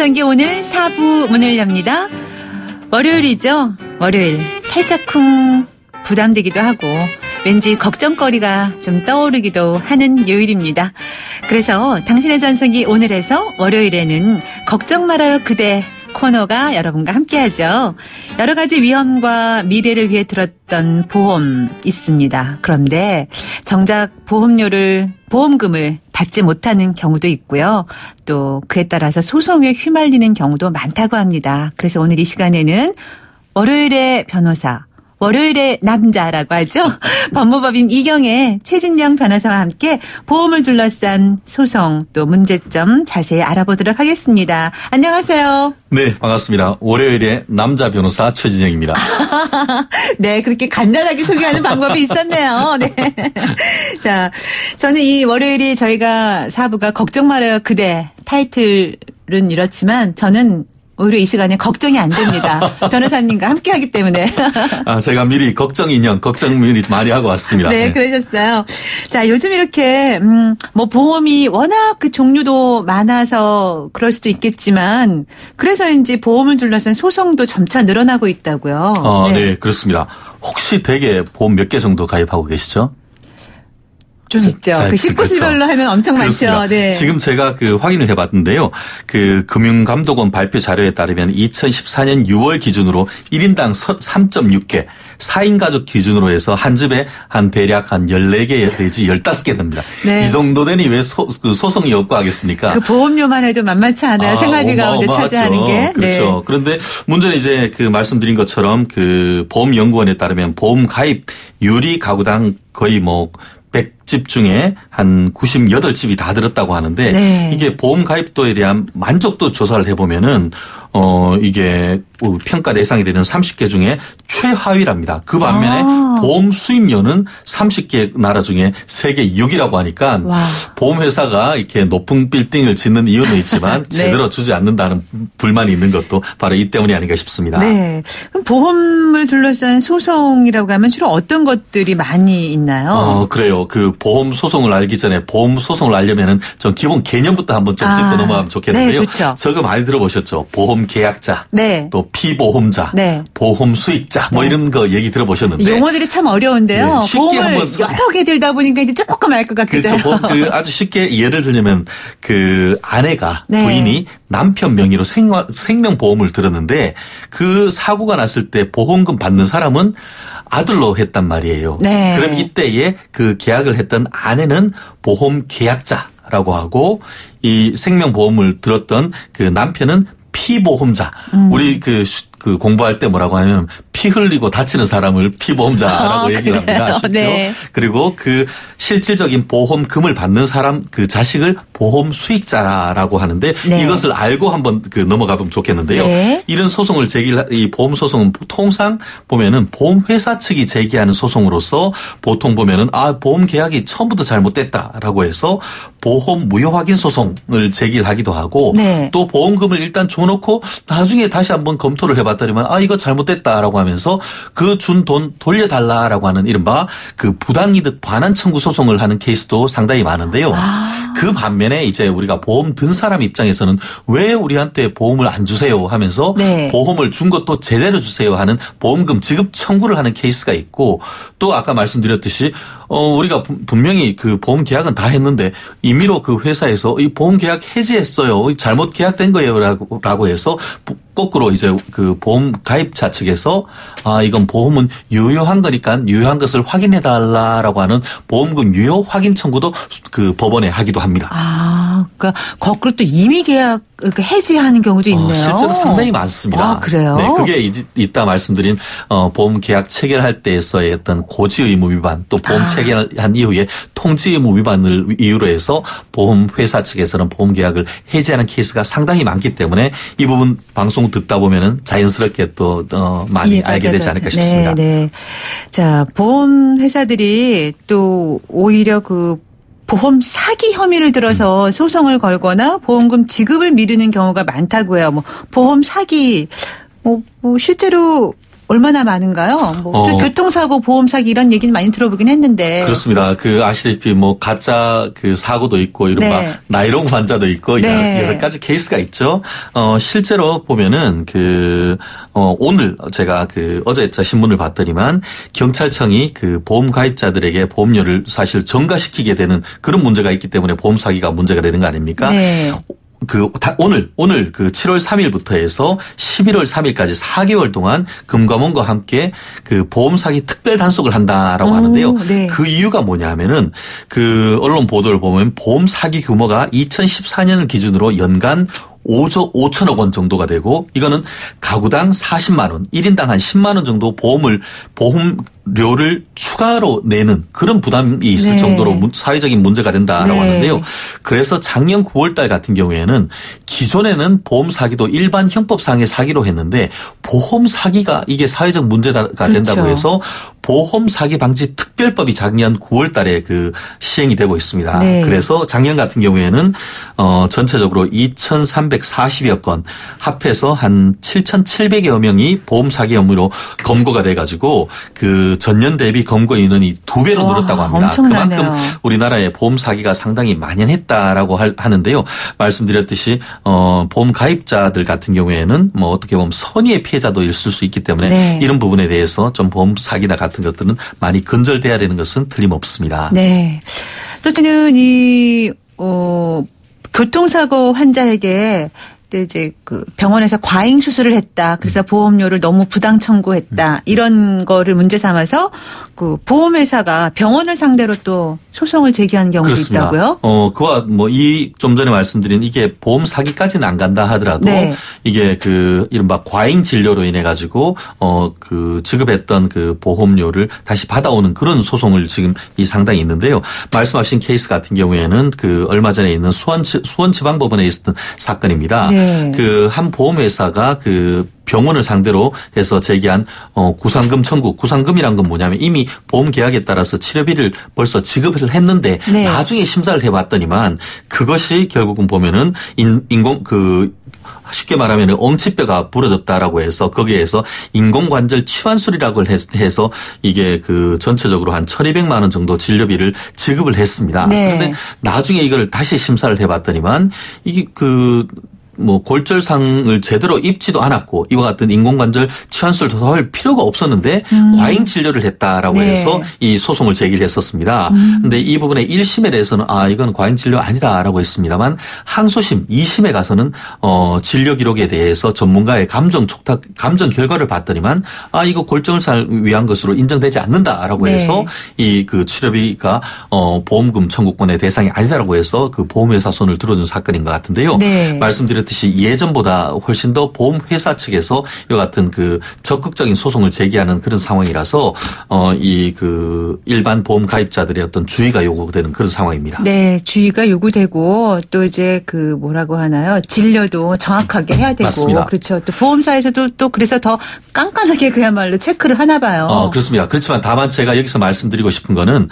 전선기 오늘 4부 문을 엽니다. 월요일이죠. 월요일 살짝쿵 부담되기도 하고 왠지 걱정거리가 좀 떠오르기도 하는 요일입니다. 그래서 당신의 전선기 오늘에서 월요일에는 걱정 말아요 그대 코너가 여러분과 함께하죠. 여러 가지 위험과 미래를 위해 들었던 보험 있습니다. 그런데 정작 보험금을 받지 못하는 경우도 있고요. 또 그에 따라서 소송에 휘말리는 경우도 많다고 합니다. 그래서 오늘 이 시간에는 월요일의 변호사, 월요일의 남자라고 하죠. 법무법인 이경의 최진영 변호사와 함께 보험을 둘러싼 소송 또 문제점 자세히 알아보도록 하겠습니다. 안녕하세요. 네, 반갑습니다. 월요일의 남자 변호사 최진영입니다. 네, 그렇게 간단하게 소개하는 방법이 있었네요. 네. 자, 저는 이 월요일이 저희가 4부가 걱정 말아요 그대 타이틀은 이렇지만 저는 오히려 이 시간에 걱정이 안 됩니다. 변호사님과 함께 하기 때문에. 제가 미리 걱정 미리 많이 하고 왔습니다. 네, 그러셨어요. 자, 요즘 이렇게, 보험이 워낙 그 종류도 많아서 그럴 수도 있겠지만, 그래서인지 보험을 둘러싼 소송도 점차 늘어나고 있다고요. 네, 그렇습니다. 혹시 대개 보험 몇 개 정도 가입하고 계시죠? 좀 있죠. 그 시부시별로 하면 엄청 그렇습니다. 많죠. 네. 지금 제가 확인을 해봤는데요. 금융감독원 발표 자료에 따르면 2014년 6월 기준으로 1인당 3.6개, 4인 가족 기준으로 해서 한 집에 대략 한 14개 내지 15개 됩니다. 네. 이 정도 되니 왜 소송이 없고 하겠습니까? 그 보험료만 해도 만만치 않아요. 생활비 가운데 차지하는 게. 그렇죠. 네. 그런데 문제는 이제 말씀드린 것처럼 보험연구원에 따르면 보험 가입률이 가구당 거의 100집 중에 한 98집이 다 들었다고 하는데 네. 이게 보험 가입도에 대한 만족도 조사를 해보면은 이게 평가 대상이 되는 30개 중에 최하위랍니다. 그 반면에 보험 수입료는 30개 나라 중에 세계 6위라고 하니까 보험회사가 이렇게 높은 빌딩을 짓는 이유는 있지만 네. 제대로 주지 않는다는 불만이 있는 것도 바로 이 때문이 아닌가 싶습니다. 네. 그럼 보험을 둘러싼 소송이라고 하면 주로 어떤 것들이 많이 있나요? 그래요. 보험 소송을 알기 전에 보험 소송을 알려면은 전 기본 개념부터 한번 좀 짚고 넘어가면 좋겠는데요. 네, 좋죠. 저거 많이 들어보셨죠? 보험 계약자, 네. 또 피보험자, 네. 보험 수익자, 이런 거 얘기 들어보셨는데 용어들이 참 어려운데요. 네, 쉽게 보험을 한번 여러 개 들다 보니까 이제 조금 알 것 같기도 해요. 그렇죠. 아주 쉽게 예를 들려면 아내가 네. 부인이 남편 명의로 생명보험을 들었는데 그 사고가 났을 때 보험금 받는 사람은 아들로 했단 말이에요. 네. 그럼 이때에 그 계약을 했던 아내는 보험 계약자라고 하고 이 생명보험을 들었던 남편은 피보험자. 우리 공부할 때 뭐라고 하면 피 흘리고 다치는 사람을 피보험자라고 얘기를 합니다. 쉽죠? 네. 그리고 실질적인 보험금을 받는 사람 자식을 보험 수익자라고 하는데 네. 이것을 알고 한번 넘어가 보면 좋겠는데요. 네. 이런 소송을 이 보험 소송은 통상 보면은 보험회사 측이 제기하는 소송으로서 보통 보면은 보험 계약이 처음부터 잘못됐다라고 해서 보험 무효 확인 소송을 제기를 하기도 하고 네. 또 보험금을 일단 줘놓고 나중에 다시 한번 검토를 해봤더니만 이거 잘못됐다라고 하면서 준 돈 돌려달라라고 하는 이른바 부당이득 반환 청구 소송을 하는 케이스도 상당히 많은데요. 그 반면에 이제 우리가 보험 든 사람 입장에서는 왜 우리한테 보험을 안 주세요 하면서 네. 보험을 준 것도 제대로 주세요 하는 보험금 지급 청구를 하는 케이스가 있고 또 아까 말씀드렸듯이 우리가 분명히 보험 계약은 다 했는데 임의로 회사에서 이 보험 계약 해지했어요. 잘못 계약된 거예요라고 해서 거꾸로 이제 보험 가입자 측에서 이건 보험은 유효한 거니까 유효한 것을 확인해 달라라고 하는 보험금 유효 확인 청구도 법원에 하기도 합니다. 그러니까 거꾸로 또 임의 계약 해지하는 경우도 있네요. 실제로 상당히 많습니다. 그래요? 네, 그게 이따 말씀드린 보험 계약 체결할 때에서의 어떤 고지 의무 위반 또 보험 체결한 이후에 통지 의무 위반을 이유로 해서 보험 회사 측에서는 보험 계약을 해지하는 케이스가 상당히 많기 때문에 이 부분 방송 듣다 보면은 자연스럽게 또 많이 알게 되지 않을까 싶습니다. 네. 자, 보험 회사들이 또 오히려 보험 사기 혐의를 들어서 소송을 걸거나 보험금 지급을 미루는 경우가 많다고 해요. 보험 사기, 실제로 얼마나 많은가요? 뭐 교통사고, 보험 사기 이런 얘기는 많이 들어보긴 했는데. 그렇습니다. 아시다시피 뭐 가짜 사고도 있고 이른바 나이롱 환자도 있고 여러 가지 케이스가 있죠. 실제로 보면은 오늘 제가 어제 신문을 봤더니만 경찰청이 보험 가입자들에게 보험료를 사실 전가시키게 되는 그런 문제가 있기 때문에 보험 사기가 문제가 되는 거 아닙니까? 네. 오늘 7월 3일부터 해서 11월 3일까지 4개월 동안 금감원과 함께 보험 사기 특별 단속을 한다라고 하는데요. 네. 그 이유가 뭐냐면은 언론 보도를 보면 보험 사기 규모가 2014년을 기준으로 연간 5조 5천억 원 정도가 되고 이거는 가구당 40만 원, 1인당 한 10만 원 정도 보험료를 추가로 내는 그런 부담이 있을 정도로 사회적인 문제가 된다라고 하는데요. 그래서 작년 9월 달 같은 경우에는 기존에는 보험 사기도 일반 형법상의 사기로 했는데 보험 사기가 이게 사회적 문제가 된다고 해서 보험 사기 방지 특별법이 작년 9월 달에 시행이 되고 있습니다. 네. 그래서 작년 같은 경우에는 전체적으로 2,340여 건 합해서 한 7,700여 명이 보험 사기 혐의로 검거가 돼 가지고 전년 대비 검거 인원이 2배로 늘었다고 합니다. 엄청나네요. 그만큼 우리나라의 보험 사기가 상당히 만연했다라고 하는데요. 말씀드렸듯이 보험 가입자들 같은 경우에는 뭐 어떻게 보면 선의의 피해자도 있을 수 있기 때문에 이런 부분에 대해서 좀 보험 사기나 같은 것들은 많이 근절돼야 되는 것은 틀림없습니다. 네. 또 저는 교통사고 환자에게 이제 병원에서 과잉 수술을 했다. 그래서 보험료를 너무 부당 청구했다. 이런 거를 문제 삼아서 보험회사가 병원을 상대로 또 소송을 제기하는 경우도 그렇습니다. 있다고요? 그와 좀 전에 말씀드린 이게 보험 사기까지는 안 간다 하더라도 이게 이른바 과잉 진료로 인해 가지고 지급했던 보험료를 다시 받아오는 그런 소송을 지금 상당히 있는데요. 말씀하신 케이스 같은 경우에는 얼마 전에 있는 수원지방법원에 있었던 사건입니다. 한 보험회사가 병원을 상대로 해서 제기한 구상금 청구. 구상금이란 건 뭐냐면 이미 보험 계약에 따라서 치료비를 벌써 지급을 했는데 나중에 심사를 해봤더니만 그것이 결국은 보면은 쉽게 말하면 엉치뼈가 부러졌다라고 해서 거기에서 인공관절 치환술이라고 해서 이게 전체적으로 한 1,200만 원 정도 진료비를 지급을 했습니다. 그런데 나중에 이걸 다시 심사를 해봤더니만 이게 골절상을 제대로 입지도 않았고 이와 같은 인공관절 치환술도 더 할 필요가 없었는데 과잉 진료를 했다라고 해서 이 소송을 제기를 했었습니다. 그런데 이 부분에 1심에 대해서는 이건 과잉 진료 아니다라고 했습니다만 항소심 2심에 가서는 진료 기록에 대해서 전문가의 감정 결과를 봤더니만 이거 골절을 위한 것으로 인정되지 않는다라고 해서 이 치료비가 보험금 청구권의 대상이 아니다라고 해서 보험회사 손을 들어준 사건인 것 같은데요. 말씀드렸듯이 예전보다 훨씬 더 보험회사 측에서 이와 같은 적극적인 소송을 제기하는 그런 상황이라서 일반 보험 가입자들의 어떤 주의가 요구되는 그런 상황입니다. 네, 주의가 요구되고 또 이제 뭐라고 하나요? 진료도 정확하게 해야 되고 맞습니다. 그렇죠. 또 보험사에서도 또 그래서 더 깐깐하게 그야말로 체크를 하나 봐요. 그렇습니다. 그렇지만 다만 제가 여기서 말씀드리고 싶은 거는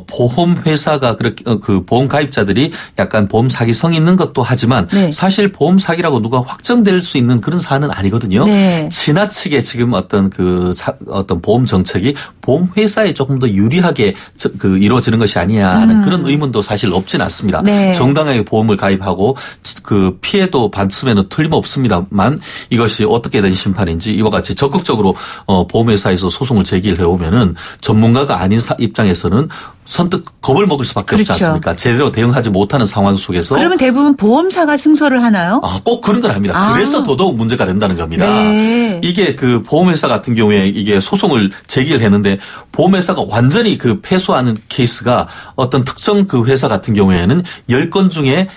보험회사가 그렇게 보험 가입자들이 약간 보험 사기성이 있는 것도 하지만 사실 보험 사기라고 누가 확정될 수 있는 그런 사안은 아니거든요. 지나치게 지금 어떤 보험 정책이 보험회사에 조금 더 유리하게 이루어지는 것이 아니냐 하는 그런 의문도 사실 없진 않습니다. 정당하게 보험을 가입하고 피해도 받으면 틀림없습니다만 이것이 어떻게 된 심판인지 이와 같이 적극적으로 보험회사에서 소송을 제기를 해오면은 전문가가 아닌 입장에서는 선뜻 겁을 먹을 수밖에 없지 않습니까? 제대로 대응하지 못하는 상황 속에서. 그러면 대부분 보험사가 승소를 하나요? 꼭 그런 건 아닙니다. 그래서 더더욱 문제가 된다는 겁니다. 이게 보험회사 같은 경우에 이게 소송을 제기를 했는데 보험회사가 완전히 패소하는 케이스가 어떤 특정 회사 같은 경우에는 10건 중에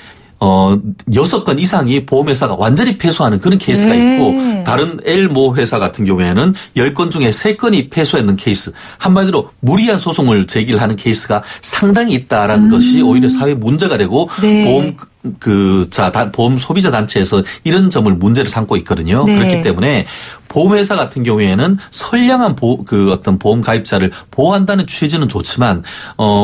6건 이상이 보험회사가 완전히 패소하는 그런 케이스가 있고 다른 L모 회사 같은 경우에는 10건 중에 3건이 패소했는 케이스. 한마디로 무리한 소송을 제기를 하는 케이스가 상당히 있다라는 것이 오히려 사회 문제가 되고 보험 소비자 단체에서 이런 점을 문제를 삼고 있거든요. 네. 그렇기 때문에 보험회사 같은 경우에는 선량한 어떤 보험 가입자를 보호한다는 취지는 좋지만,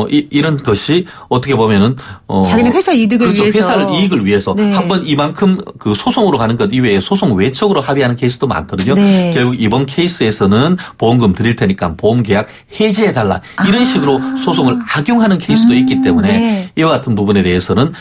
이런 것이 어떻게 보면은, 자기네 회사 이득을 그렇죠. 위해서. 회사를 이익을 위해서 네. 한번 이만큼 그 소송으로 가는 것 이외에 소송 외척으로 합의하는 케이스도 많거든요. 네. 결국 이번 케이스에서는 보험금 드릴 테니까 보험 계약 해지해달라. 이런 식으로 소송을 악용하는 케이스도 있기 때문에 네. 이와 같은 부분에 대해서는,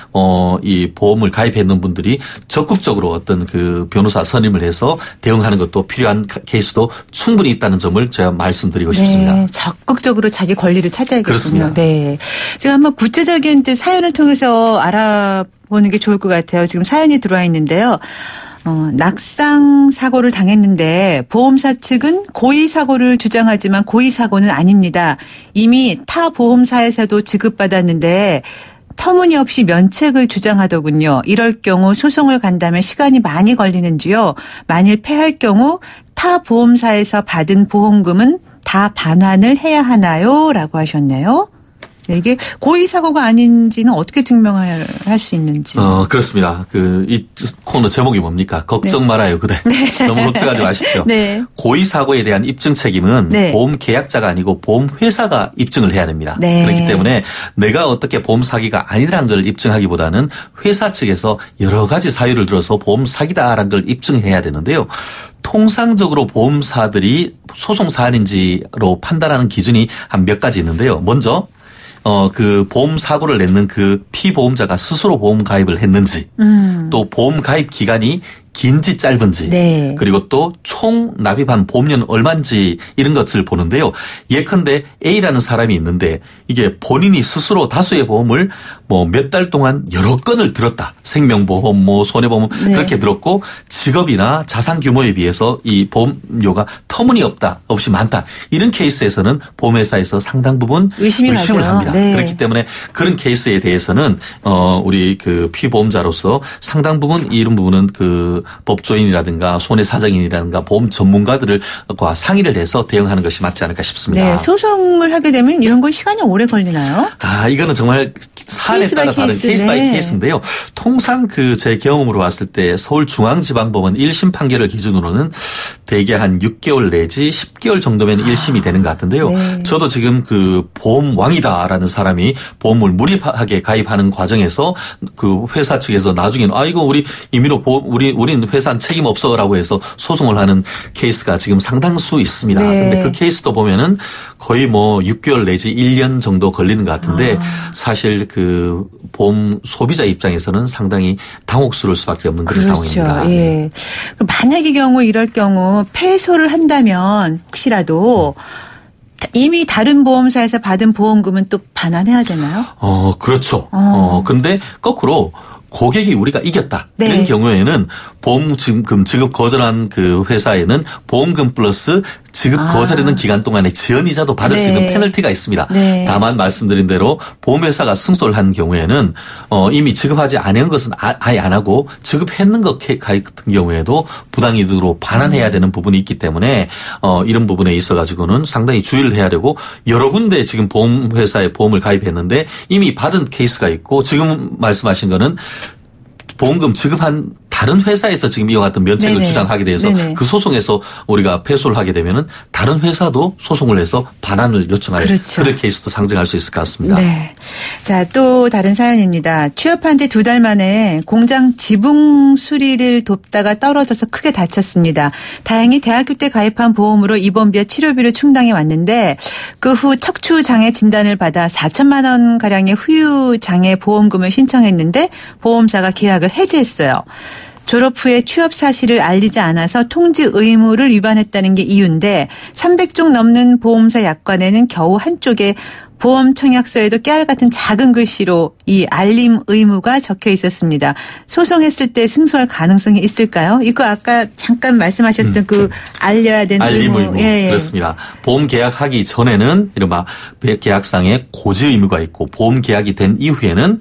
이 보험을 가입했는 분들이 적극적으로 어떤 그 변호사 선임을 해서 대응하는 것도 필요한 케이스도 충분히 있다는 점을 제가 말씀드리고 싶습니다. 네, 적극적으로 자기 권리를 찾아야겠군요. 그렇습니다. 네, 지금 한번 구체적인 사연을 통해서 알아보는 게 좋을 것 같아요. 지금 사연이 들어와 있는데요. 낙상 사고를 당했는데 보험사 측은 고의 사고를 주장하지만 고의 사고는 아닙니다. 이미 타 보험사에서도 지급받았는데 터무니없이 면책을 주장하더군요. 이럴 경우 소송을 간다면 시간이 많이 걸리는지요. 만일 패할 경우 타 보험사에서 받은 보험금은 다 반환을 해야 하나요? 라고 하셨네요. 이게 고의 사고가 아닌지는 어떻게 증명할 수 있는지. 그렇습니다. 이 코너 제목이 뭡니까? 걱정 네. 말아요, 그대. 네. 너무 걱정하지 마십시오. 네. 고의 사고에 대한 입증 책임은 네. 보험 계약자가 아니고 보험 회사가 입증을 해야 됩니다. 네. 그렇기 때문에 내가 어떻게 보험 사기가 아니라는 걸 입증하기보다는 회사 측에서 여러 가지 사유를 들어서 보험 사기다라는 걸 입증해야 되는데요. 통상적으로 보험사들이 소송 사안인지로 판단하는 기준이 한 몇 가지 있는데요. 먼저 그 보험 사고를 냈는 그 피보험자가 스스로 보험 가입을 했는지, 또 보험 가입 기간이 긴지 짧은지, 네. 그리고 또 총 납입한 보험료는 얼마인지 이런 것을 보는데요. 예컨대 A라는 사람이 있는데 이게 본인이 스스로 다수의 보험을 몇 달 동안 여러 건을 들었다. 생명보험, 손해보험 네. 그렇게 들었고 직업이나 자산 규모에 비해서 이 보험료가 터무니없다, 없이 많다. 이런 케이스에서는 보험회사에서 상당 부분 의심을 합니다. 네. 그렇기 때문에 그런 케이스에 대해서는 우리 그 피보험자로서 상당 부분 이런 부분은 그 법조인이라든가 손해사정인이라든가 보험 전문가들과 상의를 해서 대응하는 것이 맞지 않을까 싶습니다. 네, 소송을 하게 되면 이런 거 시간이 오래 걸리나요? 이거는 정말 사안에 따라 다른 케이스 바이 케이스인데요. 통상 제 경험으로 봤을 때 서울중앙지방법원 1심 판결을 기준으로는 대개 한 6개월 내지 10개월 정도면 1심이 되는 것 같은데요. 네. 저도 지금 그 보험왕이다라는 사람이 보험을 무리하게 가입하는 과정에서 그 회사 측에서 나중에는 이거 우리 임의로 우리는 회사는 책임 없어라고 해서 소송을 하는 케이스가 지금 상당수 있습니다. 네. 근데 그 케이스도 보면은 거의 6개월 내지 1년 정도 걸리는 것 같은데 사실 그 보험 소비자 입장에서는 상당히 당혹스러울 수밖에 없는 그런 상황입니다. 예. 만약의 경우 이럴 경우 패소를 한다면 혹시라도 이미 다른 보험사에서 받은 보험금은 또 반환해야 되나요? 그렇죠. 근데 거꾸로 고객이 우리가 이겼다. 네. 이런 경우에는 보험금 지급 거절한 그 회사에는 보험금 플러스 지급 거절하는 기간 동안에 지연이자도 받을 네. 수 있는 페널티가 있습니다. 네. 다만 말씀드린 대로 보험회사가 승소를 한 경우에는 이미 지급하지 않은 것은 아예 안 하고 지급했는 것 같은 경우에도 부당이득으로 반환해야 되는 부분이 있기 때문에 이런 부분에 있어 가지고는 상당히 주의를 해야 되고 여러 군데 지금 보험회사에 보험을 가입했는데 이미 받은 케이스가 있고 지금 말씀하신 거는 보험금 지급한 다른 회사에서 지금 이와 같은 면책을 네네. 주장하게 돼서 네네. 그 소송에서 우리가 패소를 하게 되면은 다른 회사도 소송을 해서 반환을 요청할 그렇죠. 그런 케이스도 상정할 수 있을 것 같습니다. 네. 자, 또 다른 사연입니다. 취업한 지 2달 만에 공장 지붕 수리를 돕다가 떨어져서 크게 다쳤습니다. 다행히 대학교 때 가입한 보험으로 입원비와 치료비를 충당해 왔는데 그 후 척추 장애 진단을 받아 4천만 원 가량의 후유 장애 보험금을 신청했는데 보험사가 계약을 해지했어요. 졸업 후에 취업 사실을 알리지 않아서 통지 의무를 위반했다는 게 이유인데 300쪽 넘는 보험사 약관에는 겨우 한쪽에 보험 청약서에도 깨알 같은 작은 글씨로 이 알림 의무가 적혀 있었습니다. 소송했을 때 승소할 가능성이 있을까요? 이거 아까 잠깐 말씀하셨던 그 알려야 되는 알림 의무. 예. 그렇습니다. 보험 계약하기 전에는 이른바 계약상에 고지 의무가 있고 보험 계약이 된 이후에는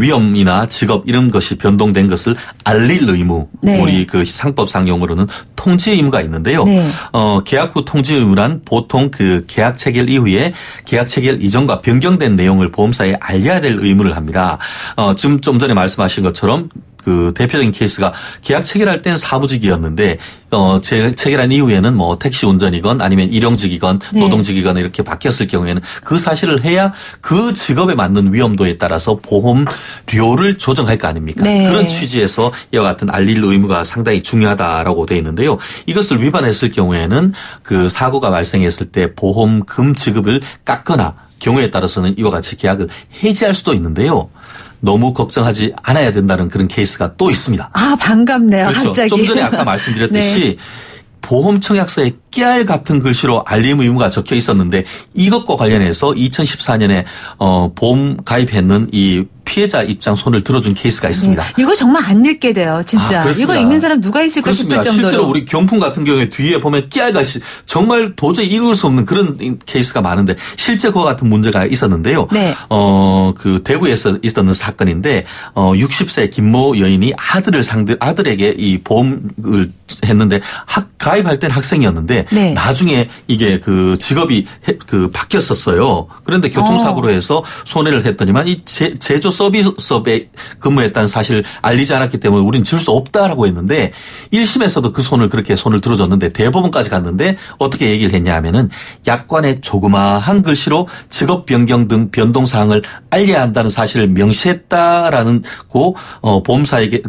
위험이나 직업 이런 것이 변동된 것을 알릴 의무. 네. 우리 그 상법상 용어로는 통지 의무가 있는데요. 네. 계약 후 통지 의무란 보통 그 계약 체결 이후에 계약 체결 체결 이전과 변경된 내용을 보험사에 알려야 될 의무를 합니다. 지금 좀 전에 말씀하신 것처럼 그 대표적인 케이스가 계약 체결할 땐 사무직이었는데 체결한 이후에는 뭐 택시 운전이건 아니면 일용직이건 노동직이건 이렇게 바뀌었을 경우에는 그 사실을 해야 그 직업에 맞는 위험도에 따라서 보험료를 조정할 거 아닙니까? 그런 취지에서 이와 같은 알릴 의무가 상당히 중요하다라고 되어 있는데요. 이것을 위반했을 경우에는 그 사고가 발생했을 때 보험금 지급을 깎거나 경우에 따라서는 이와 같이 계약을 해지할 수도 있는데요. 너무 걱정하지 않아야 된다는 그런 케이스가 또 있습니다. 아, 반갑네요. 그렇죠. 갑자기. 좀 전에 아까 말씀드렸듯이 보험 청약서에 깨알 같은 글씨로 알림 의무가 적혀 있었는데 이것과 관련해서 2014년에 보험 가입했는 이 피해자 입장 손을 들어준 케이스가 있습니다. 이거 정말 안 읽게 돼요. 진짜. 이거 읽는 사람 누가 있을까 싶을 정도로. 실제로 우리 경품 같은 경우에 뒤에 보면 깨알같이 정말 도저히 이룰 수 없는 그런 케이스가 많은데 실제 그와 같은 문제가 있었는데요. 그 대구에서 있었는 사건인데 60세 김모 여인이 아들에게 이 보험을 했는데 가입할 땐 학생이었는데 나중에 이게 그 직업이 바뀌었었어요. 그런데 교통사고로 해서 손해를 했더니만 이 제조 서비스업에 근무했다는 사실을 알리지 않았기 때문에 우리는 질 수 없다라고 했는데 1심에서도 그 그렇게 손을 들어줬는데 대법원까지 갔는데 어떻게 얘기를 했냐 하면은 약관에 조그마한 글씨로 직업 변경 등 변동 사항을 알려야 한다는 사실을 명시했다라는 보험사에게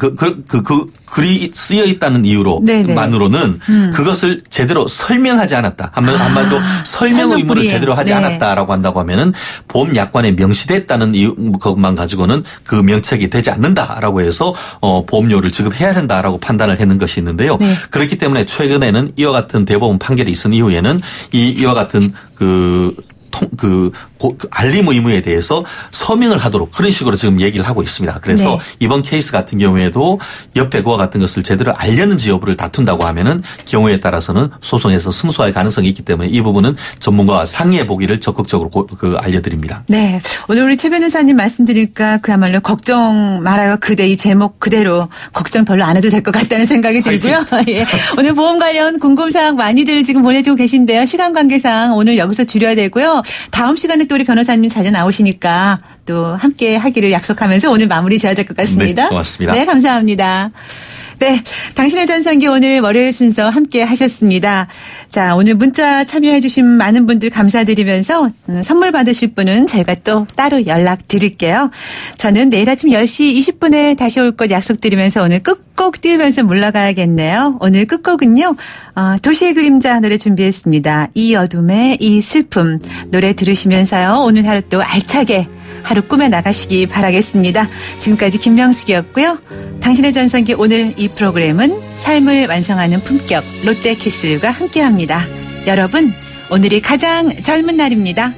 글이 쓰여 있다는 이유로만으로는 그것을 제대로 설명하지 않았다. 한마디로 설명 의무를 제대로 하지 않았다라고 한다고 하면은 보험 약관에 명시됐다는 이유만 가지고는 그 명책이 되지 않는다라고 해서 보험료를 지급해야 된다라고 판단을 했는 것이 있는데요. 그렇기 때문에 최근에는 이와 같은 대법원 판결이 있은 이후에는 이와 같은 알림 의무에 대해서 서명을 하도록 그런 식으로 지금 얘기를 하고 있습니다. 그래서 이번 케이스 같은 경우에도 옆에 그와 같은 것을 제대로 알렸는지 여부를 다툰다고 하면은 경우에 따라서는 소송에서 승소할 가능성이 있기 때문에 이 부분은 전문가와 상의해 보기를 적극적으로 알려드립니다. 네. 오늘 우리 최 변호사님 말씀드리니까 그야말로 걱정 말아요. 이 제목 그대로 걱정 별로 안 해도 될 것 같다는 생각이 들고요. 오늘 보험 관련 궁금사항 많이들 지금 보내주고 계신데요. 시간 관계상 오늘 여기서 줄여야 되고요. 다음 시간에 또 우리 변호사님 자주 나오시니까 또 함께 하기를 약속하면서 오늘 마무리 지어야 될 것 같습니다. 네, 고맙습니다. 네, 감사합니다. 네, 당신의 전성기 오늘 월요일 순서 함께 하셨습니다. 자, 오늘 문자 참여해 주신 많은 분들 감사드리면서 선물 받으실 분은 저희가 또 따로 연락드릴게요. 저는 내일 아침 10시 20분에 다시 올 것 약속드리면서 오늘 끝곡 띄우면서 물러가야겠네요. 오늘 끝곡은요. 도시의 그림자 노래 준비했습니다. 이 어둠의 이 슬픔 노래 들으시면서요. 오늘 하루 또 알차게 하루 꾸며 나가시기 바라겠습니다. 지금까지 김명숙이었고요. 당신의 전성기 오늘 이 프로그램은 삶을 완성하는 품격 롯데캐슬과 함께합니다. 여러분, 오늘이 가장 젊은 날입니다.